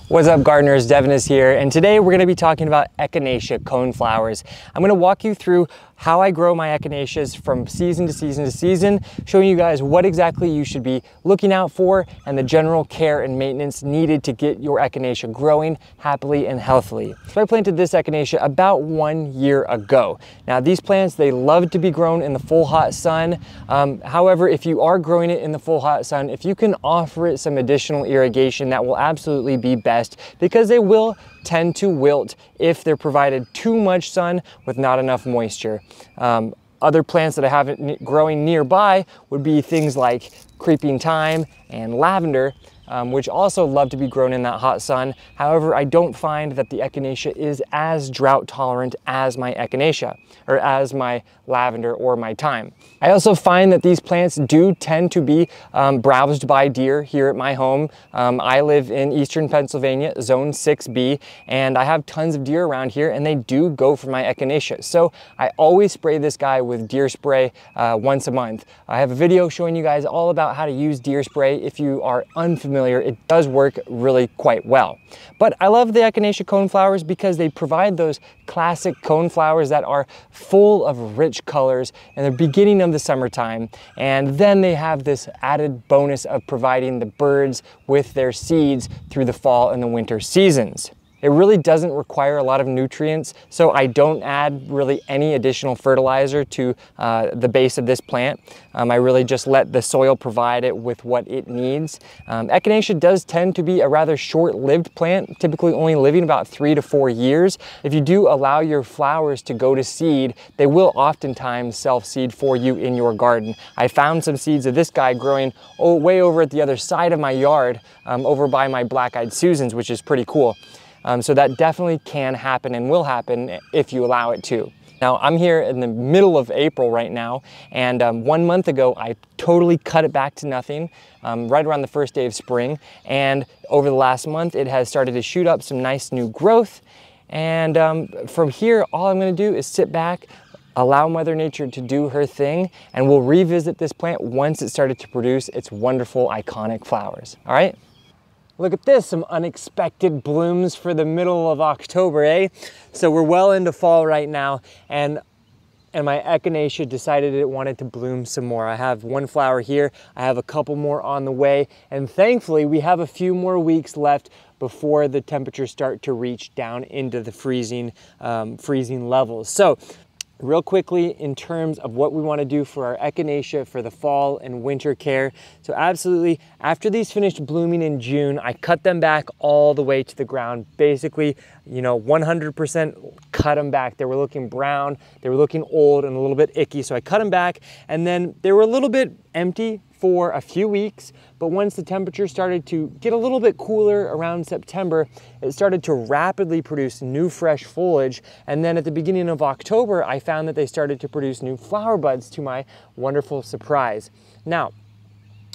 What's up, gardeners? Devin is here, and today we're going to be talking about Echinacea coneflowers. I'm going to walk you through how I grow my echinaceas from season to season to season, showing you guys what exactly you should be looking out for and the general care and maintenance needed to get your echinacea growing happily and healthily. So I planted this echinacea about 1 year ago. Now these plants, they love to be grown in the full hot sun. However, if you are growing it in the full hot sun, if you can offer it some additional irrigation, that will absolutely be best, because they will tend to wilt if they're provided too much sun with not enough moisture. Other plants that I have growing nearby would be things like creeping thyme and lavender, which also love to be grown in that hot sun. However, I don't find that the echinacea is as drought tolerant as my echinacea, or as my lavender or my thyme. I also find that these plants do tend to be browsed by deer here at my home. I live in eastern Pennsylvania, zone 6B, and I have tons of deer around here, and they do go for my echinacea. So I always spray this guy with deer spray once a month. I have a video showing you guys all about how to use deer spray. If you are unfamiliar, it does work really quite well. But I love the Echinacea coneflowers because they provide those classic coneflowers that are full of rich colors in the beginning of the summertime, and then they have this added bonus of providing the birds with their seeds through the fall and the winter seasons. It really doesn't require a lot of nutrients, so I don't add really any additional fertilizer to the base of this plant. I really just let the soil provide it with what it needs. Echinacea does tend to be a rather short-lived plant, typically only living about 3 to 4 years. If you do allow your flowers to go to seed, they will oftentimes self-seed for you in your garden. I found some seeds of this guy growing way over at the other side of my yard, over by my black-eyed Susans, which is pretty cool. So that definitely can happen and will happen if you allow it to. Now I'm here in the middle of April right now, and 1 month ago I totally cut it back to nothing, right around the first day of spring, and over the last month it has started to shoot up some nice new growth, and from here all I'm going to do is sit back, allow Mother Nature to do her thing, and we'll revisit this plant once it started to produce its wonderful iconic flowers. All right? Look at this, some unexpected blooms for the middle of October, eh? So we're well into fall right now, and my echinacea decided it wanted to bloom some more. I have one flower here, I have a couple more on the way, and thankfully we have a few more weeks left before the temperatures start to reach down into the freezing levels. So real quickly, in terms of what we want to do for our echinacea for the fall and winter care. So absolutely, after these finished blooming in June, I cut them back all the way to the ground. Basically, 100% cut them back. They were looking brown, they were looking old and a little bit icky, so I cut them back, and then they were a little bit empty for a few weeks, but once the temperature started to get a little bit cooler around September, it started to rapidly produce new fresh foliage, and then at the beginning of October, I found that they started to produce new flower buds, to my wonderful surprise. Now,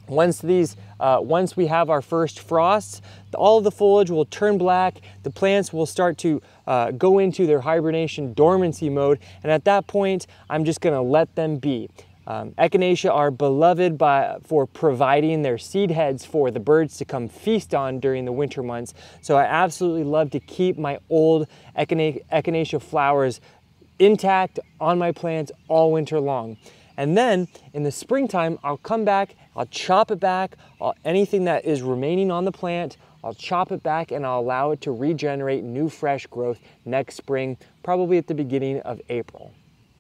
once we have our first frosts, all of the foliage will turn black, the plants will start to go into their hibernation dormancy mode, and at that point, I'm just gonna let them be. Echinacea are beloved for providing their seed heads for the birds to come feast on during the winter months. So I absolutely love to keep my old echinacea flowers intact on my plants all winter long. And then in the springtime, I'll come back, I'll chop it back, anything that is remaining on the plant, I'll chop it back and I'll allow it to regenerate new fresh growth next spring, probably at the beginning of April.